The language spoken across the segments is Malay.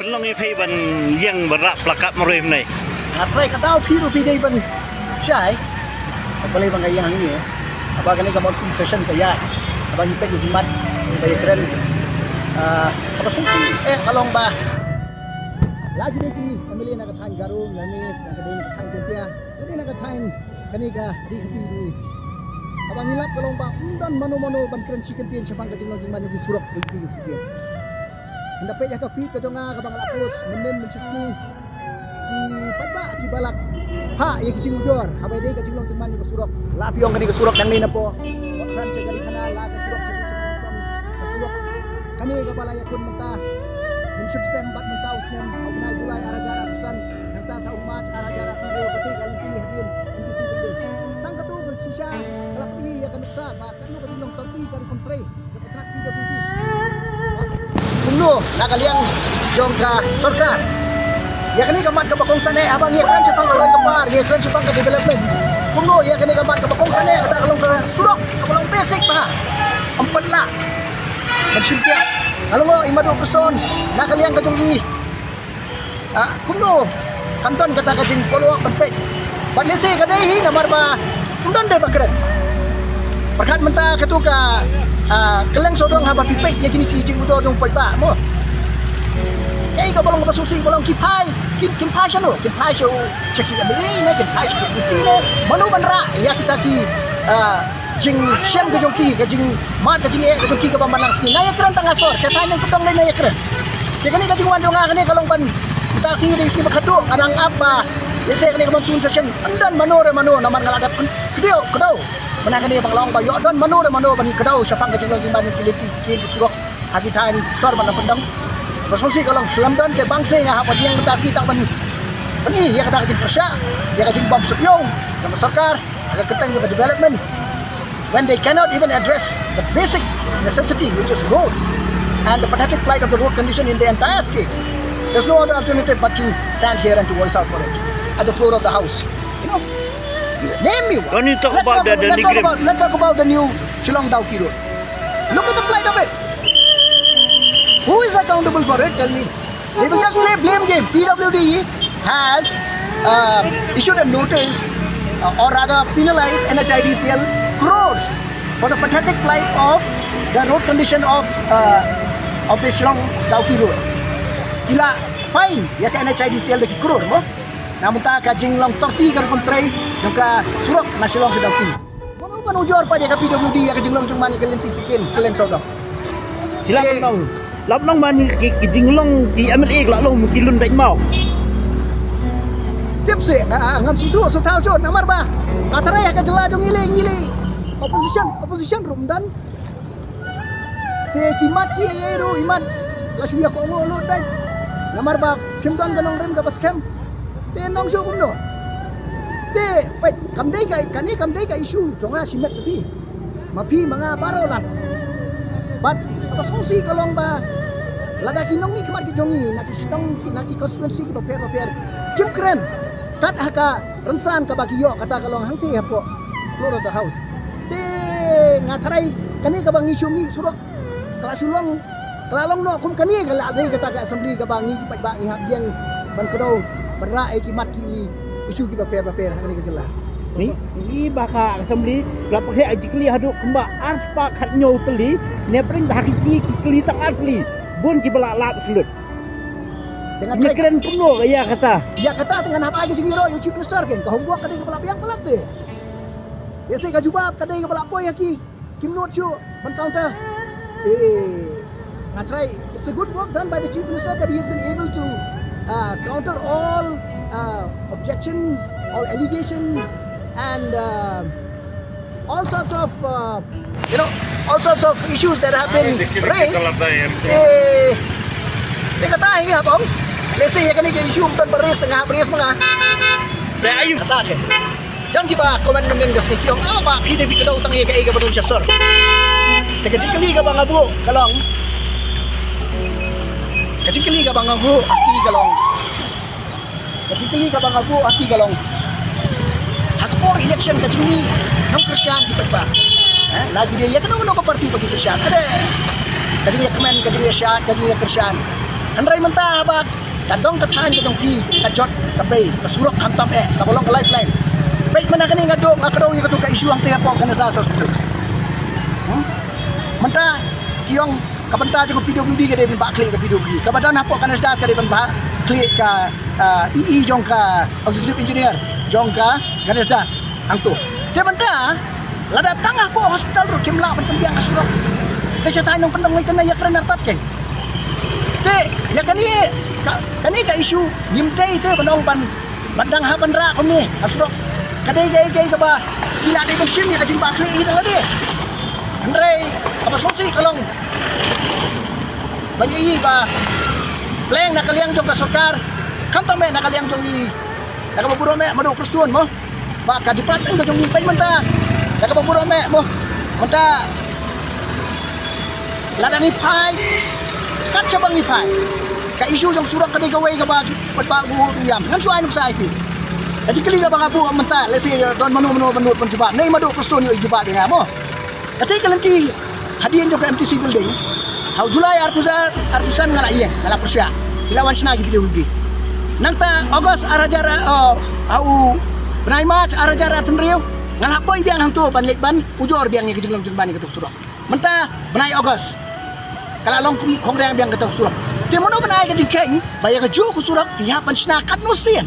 Penlong ni pay ban ieng berak plakat Marwei ni. Ngapai kata piru pidai ban syai. Boleh bang yang ini. Abang ni kamu session kaya. Abang ni pergi khmat, pergi keren. Apa sungsi kalong bah. Lagi lagi family nak katain garum, lani nak katain katain kerja. Jadi nak katain kanika di sini. Abang nilap kalong bah. Dan mano ban keren chicken tian siapang kajing lagi mana di surak di sini. Hendak pergi ke feed ke jonga ke bang lapus menen mencuci di patba di balak ha ye kicing ujor habai dei kicing long teman ni ke surok la piong kani ke surok dang ni napo otran cegari kana la ke surok kani ke balaya kun mentah mencuci stem bat mentau stem aunai julai aragara pusan nanta sa umat aragara video betul kali pilih hadin NPC betul tang katu ke susah kalau pilih ya kan uksa ba kan lu kicing long tapi kan kontre ke trak video bunyi Kumno nakaliang jongka sarkar. Ya kini kamat ke bakong sana abang ya kan cepang ke kepar, ya kan cepang ke development. Kumno ya kini kamat ke bakong sana kata kalau ke surok, kalau basic mah. Empat lah. Bersyukur. Kalau mau imadu person nakaliang ke jonggi. Kumno kanton kata kajing follow up perfect. Badlese kadai namar ba kundan deh bakran. Perkat mentah ketuka keleng sodong haba pipek ya kini kijing uto dong pai ba mo ei ka balong ba susi balong kipai shano kipai sho cheki abeli ne kipai sho disi ne manu manra ya kita ki jing shem ke jongki ke jing mat ke jing ke jongki ke pambanang sini na ya keren tang asor setan yang kutong lain na ya keren ya kini ka jing wan dong ngane kalong pan kita sini di sini bakado kadang apa ya saya kini ka monsoon session andan mano namar ngalagat kedau Menang ni bang long bayok don mano ban kedau siapang ke jengong ban kiliti skill surok hagi tain sor ban pendang bersosi kalau selam don ke bangse ngah apa yang kita kita ban ini ya kata kecil persya ya kecil bom subyong nama sarkar agak ketang ke development when they cannot even address the basic necessity which is roads and the pathetic plight of the road condition in the entire state. There's no other alternative but to stand here and to voice out for it at the floor of the house, you know. Name me one. Let's talk about the new Shillong Dauki Road. Look at the plight of it. Who is accountable for it? Tell me. They will just play blame game. PWD has issued a notice or rather penalized NHIDCL crores for the pathetic plight of the road condition of the Shillong Dauki Road. Kila fine ya ke NHIDCL lagi crore mo. Namun tak kajing long torti kan kontrai yang ke surok nasional sedang pi. Mana penujur pada ke PWD ya kajing long cuma ke lenti sikin kelen sodong. Silakan long. Lap long man kajing long di MLA kelak long mungkin lun dak mau. Tiap se ngam situ so tahu jon amar ba. Katara ya ke jela jong ngile. Opposition rumdan. Te kimat ki yeru iman. Lasya ko ngolo dai. Namar ba kimdan ganong rem ka baskem. Te nong show kumno. Te wait kamdai ka issue jonga simet tapi. Mapi mga barolan. But apa solusi kalong ba lada kinong ni khmat ki jongi naki constituency ki paper kim keren tat haka rensan ka bagiyo kata kalong hang te hapo floor of the house. Te ngatarai kani ka bang issue mi surok kelalong no kum kani ka la dei kata ka assembly ka bangi ki ba ngi hak yang ban kodo berak kimat ki isu ki paper hang ni kejelah ni baka assembly la pakai ajikli haduk kemba arspa khat nyo teli ne pring dah ki kli tak asli bun ki belak lap sulut dengan keren kumno ya kata dengan apa aja jingiro you chief minister kan ka hombuak kadai ka belak yang pelak de ya saya ka jubab kadai ka belak poy ki kim not chu ban counter ngatrai it's a good work done by the chief minister that he has been able to counter all objections, all allegations, and all sorts of issues that have been raised. Kata ini apa? Let's say yang ni isu bukan beres mga. Dah ayu. Kata ke? Jangan kita komen dengan gasni kiong. Apa? Kita fikir utang ia ke betul jasor. Tekajik kali ka bang abu kalong. Kajik kali ka bang abu aki kalong. Kali ka bang abu aki galong hakpor election ka jini nong Christian di pagba lagi dia ya kan nong parti bagi Christian ada kajiya kemen kajiya syat kajiya Christian Handrai mentah abak kadong ketan ke jongki kajot kape kesuruk kantam kabolong ke lifeline. Baik mana kini ngadong ngakadong yang ketuka isu ang tiapok kena sasar sepuluh. Mentah kiong kapenta cukup PWD ke dia ben bak klik ke PWD. Kabadan hapok kena sedas ke dia ben bak klik ke II jong ke executive engineer jong ke ganes das angtu. Dia mentah la datang hapok hospital ru kimla ben pembiang kesuruk. Kesehatan yang pendang mai kena ya keren artat keng. Te ya kani ka isu nyimtai te pendong ban bandang ha bandra kon ni kesuruk. Kadai gai ke ba tidak ada mesin ni kajin bak klik itu lagi. Andrei apa solusi kalong bagi ba pleng nak kaliang jong ka sarkar kam tambe nak kaliang jong i nak baburo me madu persetuan mo ba ka department ko jong i pai menta nak baburo me mo menta ladang i pai kan cabang i pai ka isu jong surat kadai gawe ka ba gu yam ngan suai nuk sai pi jadi kali ka bang abu menta lesi don manu pun coba nei madu persetuan yo coba dengan mo. Tapi kalau nanti hadiah juga MTC building, hau Julai arpusan ngala ieng ngala Persia, ilawan senagi video lebih. Nanti Ogos arajara hau benai Mac arajara penriu ngala poi biang hantu banlik ban ujor biangnya kejenglong ban ketuk surok. Mentah benai Ogos. Kalau long kongreang biang ketuk surok. Dia mana benai kejengkeng, bayar keju ke surok pihak pan senakat nusian.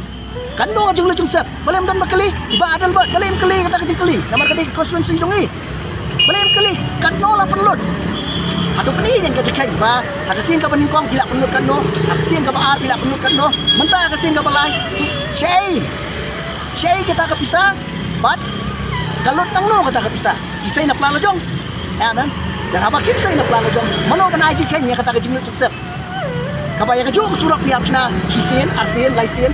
Kan dong ajeng lejeng sep, boleh dan bakali, iba adal buat kali kata kejeng kali, nama kali konstituensi dong ni. Boleh kali kat no lah penlut. Aduh kali yang kejengkeng ba, akasin ka peningkong tidak penlut kan no, akasin ka baar tidak penlut kan no, mentah akasin ka balai. Syai kita kepisah, bat kalau tang no kita kepisah. Kisah nak pelala jong, ya man. Dan apa kisah nak pelala jong? Mana kena kejengkeng ya kata kejeng lejeng sep. Kabaya keju surat pihak na, kisin, asin, laisin.